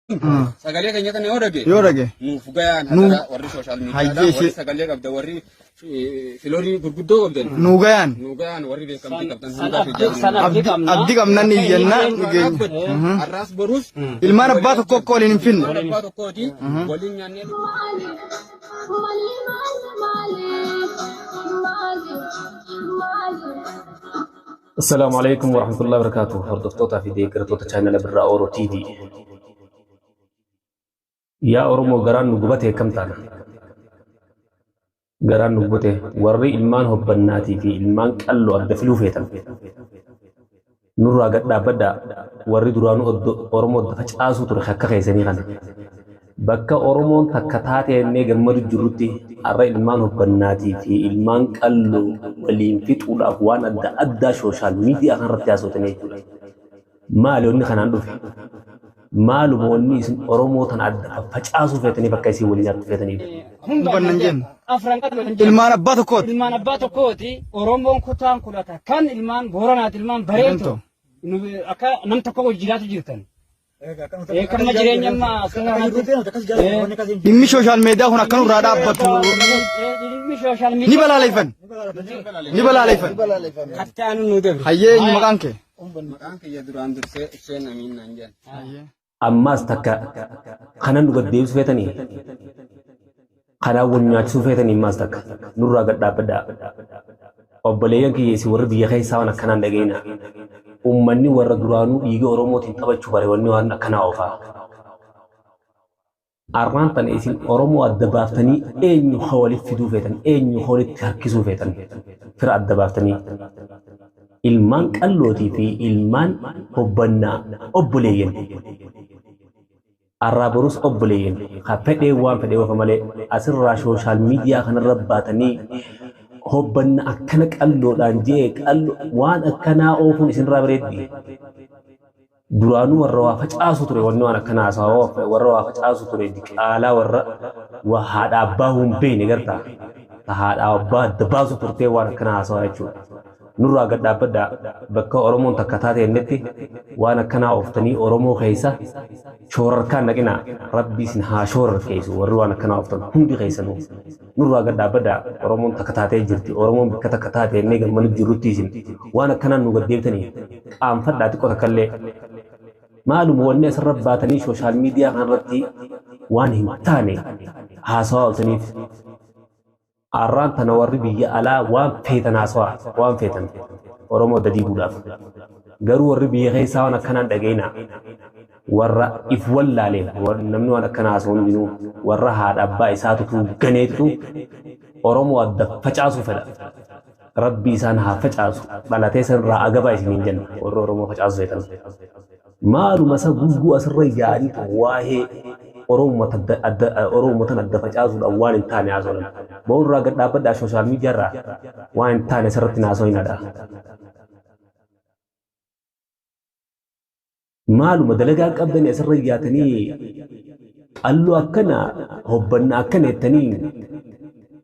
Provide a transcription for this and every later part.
Sagalee keenya kana yoo dhage nuuf gayaan hada warri social media warri sagalee qabda warri filorii gurguddoo qabdan nu gayaan warri beekamtii qabdan abdi qabnan ni jenna arras borus ilmaan abbaa tokko ko waliin hin finne abbaa tokkooti waliin nyaannee السلام عليكم ورحمة الله وبركاته. هردفتوتا في ديكرتوتا channel برا أورو تي في. يا أورمو غران نقبته كم تانا. غران نقبته ورّي إلمان هبناتي في إلمان كالو أدفلو فيتن. نور أقد بدا ورّي درانو أورمو دفج آسو ترخك خيسني غن. بكا أورمون تكتاتي نيجا مرجروتي أرى إلمان هبناتي في إلمان كالو ولين فتو الأخوان أدى سوشيال ميديا أخان رتياسو تنيجو مالو إني خنان دوفي مالو مولني اسم أورمو تن أدى فجأسو فيتني بكايسي ولينات فيتني بننجن إلمان أباتو كوت إلمان أباتو كوتي أورمون كتان كلاتا كان إلمان بورانات إلمان بريتو أكا نمتكو جيراتو جيرتن كم جريني ما إمي سوشيال ميديا هنا كانوا رادا أباتو نبلا ليفن نبلا ليفن حتى أنا نودر هاي مكانك يا دران درسي سين أمين نانجان أما استكا خنان نقد ديوس فيتني خنا ونيات سوفيتني ما استكا نور أقد دابدا أبليان كي يسي ورد يخي سوانا خنان دقينا أمني ورد درانو إيجا أورمو تنتبه شباري وني وانا خنا أوفا أرمان تن إسين أورمو أدبافتني أين يخولي فيدو فيتن أين يخولي تركيزو فيتن فر أدبافتني إلمان كاللوتي في إلمان هبنا أبليين الرابروس أبليين خفدي وان فدي وفمالي أسر سوشيال ميديا خن رباتني هبنا أكنك ألو لانجيك ألو وان أكنا أوفن إسن رابريدي درانو وروا فجأسو تري ونو أنا كنا أساوف وروا فجأسو تري ديك آلا ورا وهاد أباهم بيني غرتا هاد أبا دباسو ترتي وانا كنا أساوف نور أقد دابدا بكا أورمون تكتاتي النتي وانا كنا أفتني أورمو خيسا شورر كان نجنا ربي سنها شورر كيسو وروانا كنا أفتن هم دي خيسا نور أقد دابدا أورمون تكتاتي جرتي أورمون بكتا كتاتي نيجا ملك جروتي سن وانا كنا نوغد ديبتني قام فداتي كو تكالي معلوم والناس رباتني سوشيال ميديا عن ربتي واني متاني هاسوال تنيف أران تنوري بيجي على وان فيتن أسوا وان فيتن أورمو ددي بولاف غرو وري بيجي خيسا وانا كنان دقينا ورا إفول لالي ونمنو وانا كنا أسوان بينو ورا هاد أبا إساتو غنيتو أورمو أدى فجأسو فلا ربي سانها فجأسو بلاتي سن را أغبا إسمين جن أورمو فجأسو فيتن مالو مسا غوغو أسر ريجاني واهي أورمو تندى فجأسو الأوان انتاني أسوان بقول راجع دابد سوشيال ميديا را وين تاني سرتنا سوينا دا معلومة دلقا قبل يسر رجعتني قالوا أكنا هبنا أكنا التاني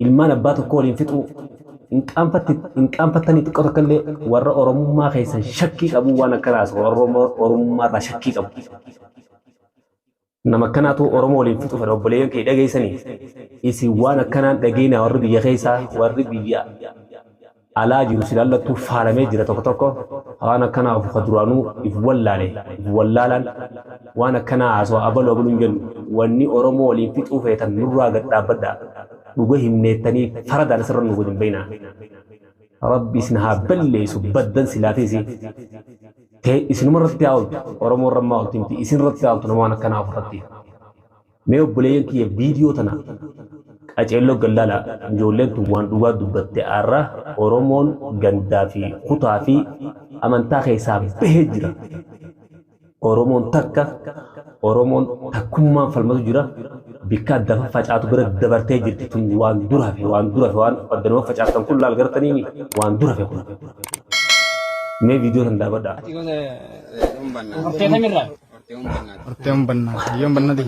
إلمان أباتو كولين فتو إن كان فتني تقرأ كله ورا أورمو ما خيسن شكي أبو وانا كراس أورمو ما رشكي أبو nama kanatu Oromo waliin fitu fedha obboleeyyan kee dhageessanii isi waan akkanaan dhageena warri biyya keessaa warri biyya alaa jiru silaallattuu faalamee jira tokko tokko waan akkanaa of duraanuu if wallaalan waan akkanaa haasawaa abaluu abaluun jennu wanni Oromo waliin fixuu feetan nurraa gad dhaabbadhaa dhuga himneettanii faradaan asirra nu godhin beeynaa rabbi isin haa balleessu baddan silaafeesi إسن مرتي أولت ورمو رما أولت إنتي إسن رتي أولت نوانا كنا أفرتي ميو بلين كي فيديو تنا أجعلو قلالا جولين توان دوغا دوبتي أرى ورمون غندافي خطافي أمن تاخي ساب بهجرة ورمون تكا ورمون تكما فالمدو جرا بكا دفع فجعاتو برد دبرتي جرتي وان دورها في وان ودنوا فجعاتن كل الغرطنيني وان دورها في مي فيديو هندا بدا Orteewwan bannaa. Hayyoon bannati.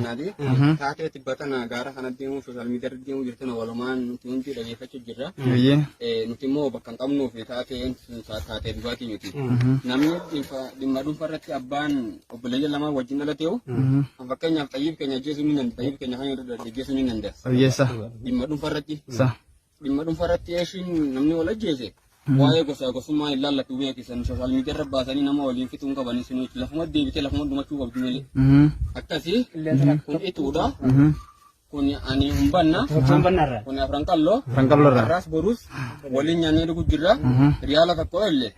Taatee tibbatana gaara kanatti immoo sooshaal miidiyaa irratti immoo jirtan walumaan nuti hundi dhageeffachuu jirra. Nuti immoo bakka hin qabnuuf taatee dhugaatii miti. Namni dhimma dhuunfaa irratti abbaan obboleeyyan lama wajjin dhalatee fakkeenyaaf xayyiif keenya ajjeesuu ni danda'a. Xayyiif keenya kan ajjeesuu ni danda'a. Dhimma dhuunfaa irratti. Dhimma dhuunfaa irratti eeshiin namni wal ajjeese. Waa'ee gosummaa ilaallatu beekisan sooshaal miidiyaa irra baasanii nama waliin fixuun qabanii sun lafuma deebitee lafuma dhumachuu qabdu malee. Akkasii kun ituudha. Kun ani humbanna. Kun afran qalloo. Arraas borus waliin nyaannee dhuguu jirra. Riyaala tokko illee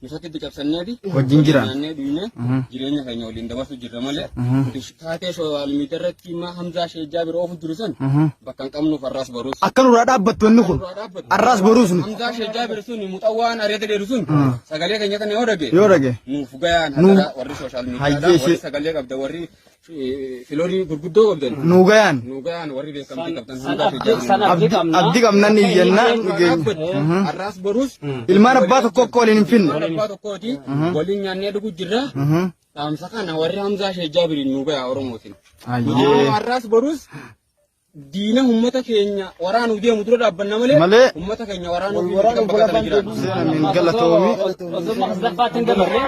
nusatti cabsanneeti. Wajjin jira. Nyaannee dhuyne jireenya keenya waliin dabarsu jirra malee. Taatee sooshaal miidiyaa irratti Hamzaa Sheejjaa biroo ofu jiru sun bakka hin qabnuuf arraas borus. Akka nurraa dhaabbattu inni kun. Arraas borus. Hamzaa Sheejjaa biroo sun muxawwaan ari'ate dheeru sun sagalee keenya kana yoo dhage. Nuuf gayaan warri sooshaal miidiyaa warri sagalee qabda warri filorii gurguddoo qabdan. Nuu gayaan. Warri beekamtii qabdan abdii qabnan iyyannaa arraas borus ilmaan abbaa tokko akka waliin hin finne abbaa tokkooti waliin nyaannee dhuguu jirra. Dhaamsa kana warri Hamzaa Sheejjaa biriin nuu gayaa Oromootiin. Arraas borus diina ummata keenya waraanuu deemu dura dhaabbanna malee ummata keenya waraanuu kan baqatanii jiran. Galatoomi. Zaffaatiin dabarre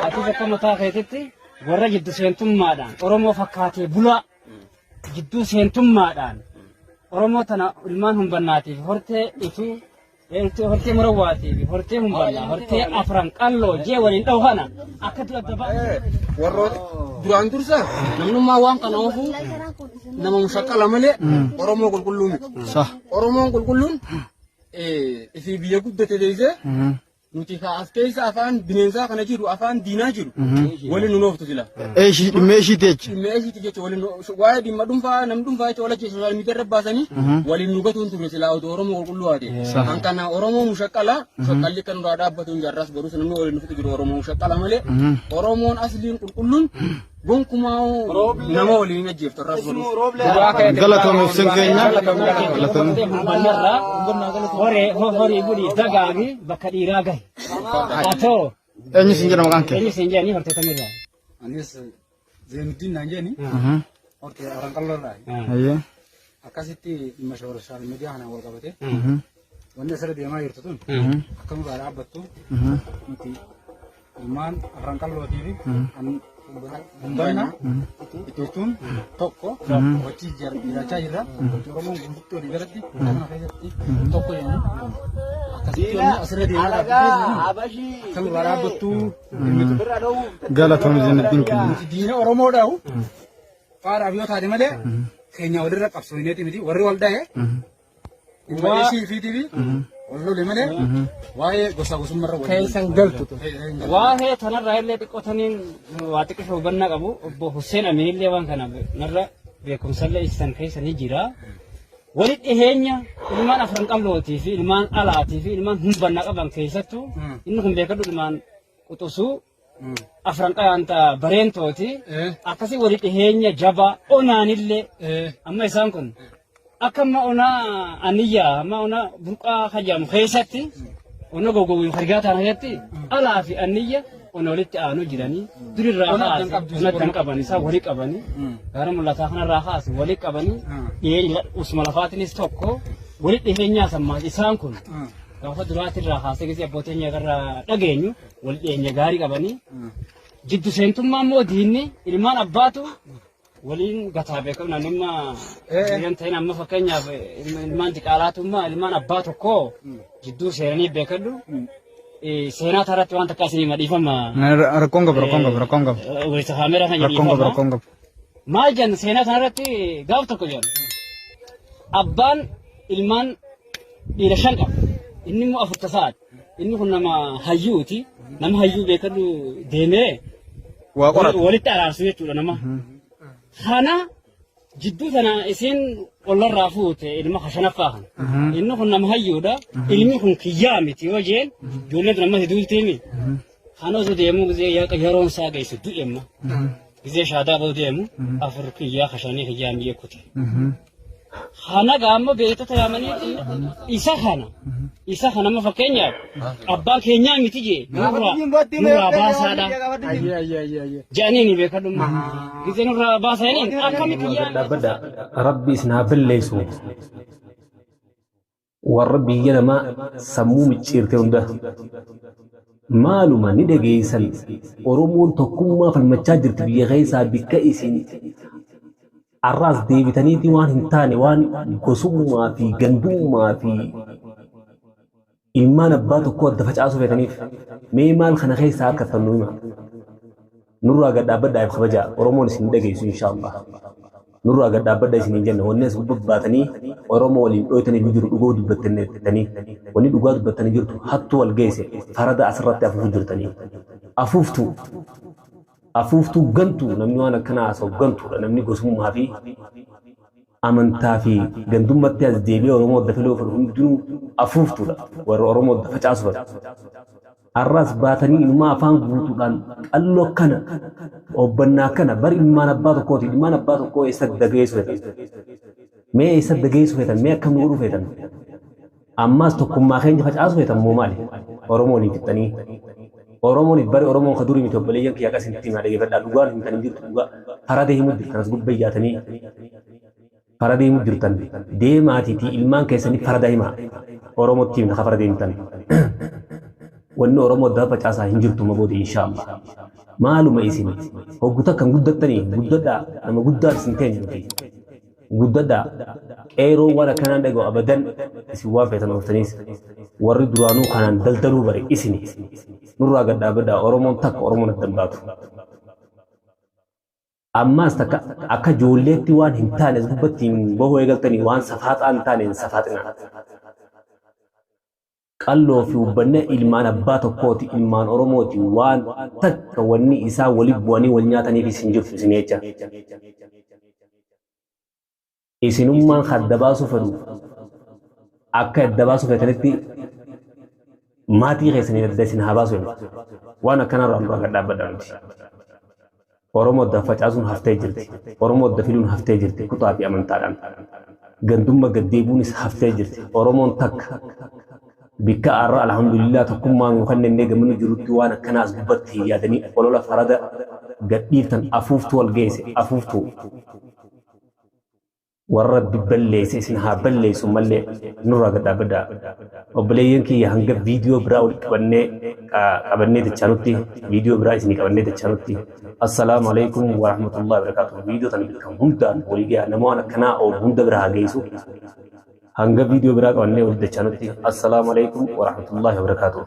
ati bakka mataa keetitti warra jiddu seentummaadhaan Oromoo fakkaatee bulaa jidduu seentummaadhaan Oromoo tana ilmaan humbannaatiif hortee ituu hortee murawwaatiif hortee humbannaa hortee afran qalloo jee waliin dha'u kana akkatu adda ba'a. Warroota duraan dursa namnummaa waan kana oofuu nama mushaqqala malee Oromoo qulqulluu miti. Oromoon qulqulluun ifii biyya guddate deesee nuti as keessa afaan bineensaa kana jiru afaan diinaa jiru waliin nu nooftu sila. Meeshiiti jecha. Meeshiiti jecha waliin waa'ee dhimma dhuunfaa namni dhuunfaa jecha walachi sooshaal miidiyaa irra baasanii waliin nu gatuun ture sila otoo Oromoo qulqulluu haate. Kan kana Oromoo mushaqqala mushaqqalli kan duraa dhaabbatu hin jaarraas borus namni waliin nufitu jiru Oromoo mushaqqala malee Oromoon asliin qulqulluun gonkumaa nama waliin ajjeeftu arraas borus. Galatoomi ibsin keenya. Horii bulii dagaagi bakka dhiiraa gahe. Atoo. Eenyu siin jedhama maqaan kee? Eenyu siin jedhanii hortee tamirraa. Anis Zeenuddin naan jedhani hortee afran qalloodhaa. Akkasitti dhimma sooshaal miidiyaa kanaan wal qabate wanni asirra deemaa jirtu tun akkanumaa dhaabbattu nuti ilmaan afran qallootii fi humbanna jechuun tokko wajji jiraachaa jirra. Oromoon guutuu olii galatti kana keessatti tokko jennu akkasitti wanni asirra deemaa akkanumaa dhaabbattu. Galatoomi Zeenuddin keenya. Diina Oromoodhaa'u faadhaaf yoo taate malee keenya walirra qabsooneeti miti warri wal dha'e dhimma ishii fiitiifi wallole malee waa'ee gosa gosummaarra keessan galtu. Waa'ee tanarraa illee xiqqootaniin waa xiqqisoo hubannaa qabu obbo Hussein Amin illee waan kana narra beekumsallee ibsan keessa ni jira. Walitti dhiheenya ilmaan afran qallootii fi ilmaan alaatii fi ilmaan humbannaa qaban keessattuu inni kun beekadhu ilmaan quxusuu afran qayaanta bareentooti akkasii walitti dhiheenya jabaa onaanillee amma isaan kun akka amma onaa aniyyaa amma onaa burqaa hajaamu keessatti ona goggogu hargaa taana keessatti alaa fi aniyya ona walitti aanu jiranii durirraa haasi onatti qaban isaa walii qabanii gara mul'ataa kanarraa haasi walii qabanii dhiyeenya usma lafaatinis tokko walitti dhiheenyaa sammaa isaan kun gaafa duraatirraa haasee gisee abbootiin irraa dhageenyu walitti dhiyeenya gaarii qabanii jiddu seentummaa immoo diinni ilmaan abbaatu waliin gataa beekamu naannummaa biyyan ta'in amma fakkeenyaaf ilmaan xiqqaalaatummaa ilmaan abbaa tokkoo jidduu seenanii beekadhu seenaa taratti waan takka isinii madhiifama. Rakkoon qabu. Wayita kaameraa kan jedhiifama. Rakkoon qabu. Maal jenna seenaa kanarratti gaaf tokko jenna. Abbaan ilmaan dhiira 5 qaba. Inni immoo 4 tasaati. Inni kun nama hayyuuti. Nama hayyuu beekadhu deemee walitti araarsu jechuudha nama. Kana jidduu sana isin ollarraa fuute ilma 5ffaa kana. Inni kun nama hayyuudha. Ilmi kun kiyyaa miti yoo jeen ijoolleen nama hiduultiimi. Kana osoo deemuu gisee yeroon isaa geessu du'emma. Gisee shaadaa ba'u deemu 4 kiyyaa 5 kiyyaa mi'ee kuti. Hana gama beekta tayaamanii isa kana ma fakkeenyaaf abbaan keenyaa miti jee nurraa baasaadha jedhanii ni beekadhumma gisee nurraa baasaniin akkamitti dhaabbadha rabbi isin haa balleessu warra biyya namaa sammuu micciirte hunda maaluma ni dhageessan Oromoon tokkummaa falmachaa jirti biyya keessaa bikka isin arraas deebitaniiti waan hin taane waan gosummaa fi gandummaa fi ilmaan abbaa tokko adda facaasuu feetaniif mee maal kana keessaa harkattan nu hima nurraa gad dhaabbadhaa if kabaja Oromoon isin dhageessu inshaallah nurraa gad dhaabbadhaa isin hin jenne wanni as babbaatanii Oromoo waliin dhoytanii jiru dhugoo dubbattanii wanni dhugaa dubbattanii jirtu hattuu wal geesse farada asirratti afuufuu jirtanii afuuftuu gantuu namni waan akkanaa asoo gantuudha namni gosummaa fi amantaa fi gandummatti as deebi'ee Oromoo adda filoo fi hundinuu afuuftuudha warra Oromoo adda facaasuudha. Arras baatanii ilmaa afaan guutuudhaan qalloo kana obbannaa kana bari ilmaan abbaa tokkooti ilmaan abbaa tokkoo eessa dageessu feetan mee eessa dageessu feetan mee akkam godhu feetan ammaas tokkummaa keenya facaasu feetan moo maali Oromoon fixanii Oromoon bari Oromoon kaduri miti obboleeyyan kiyyaa qasinti maa dhageeffadhaa dhugaan hin kan jirtu dhugaa faradee himuu jirtan as gubbayyaatanii faradee himuu jirtan deemaatiitii ilmaan keessanii farada himaa Oromootti himta ka faradee himtan wanni Oromoo adda facaasaa hin jirtu maboodi inshaallah maaluma isin hogguta kan guddattanii guddadhaa nama guddaa isin teenyu guddadhaa qeeroo waan akkanaan dhaga'u abadan isin waan feetan ooftaniis warri duraanuu kanaan daldaluu bare isini nurraa gad dhaabadhaa Oromoon takka Oromoon addan baatu ammaas takka akka ijoolleetti waan hin taane as gubbattiin bahoo eegaltanii waan safaaxaa hin taane hin safaaxinaa qalloo fi hubbanne ilmaan abbaa tokkooti ilmaan Oromooti waan takka wanni isaa waliif bu'anii wal nyaataniif isin jirtu isin jecha isinummaan adda baasuu fedhu akka adda baasuu feetanitti maatii keessanii adda isin haa baasu waan akkanarraa nurraa gad dhaabbadhaa nuti Oromoo adda facaasuun haftee jirti Oromoo adda filuun haftee jirti kutaa fi amantaadhaan gandummaa gaddeebuunis haftee jirti Oromoon takka bikka arra alhamdulillah tokkummaan kanneen gamnu jirutti waan akkanaas gubbatti yaadanii olola farada gadhiiftan afuuftuu wal geesse afuuftuu warra balleesse isin haa balleessu malee nurraa gad dhaabadhaa obboleeyyan kiyya hanga viidiyoo biraa wal qabannee dachaanutti viidiyoo biraa isinii qabannee dachaanutti assalaamu alaikum wa rahmatullahi wa barakatuh viidiyoo tan kan hundaan walii gahaa nama waan akkanaa hunda biraa haa geessu hanga video biraa qabannee wal dachaanutti assalamu alaikum wa rahmatullahi wa barakatuh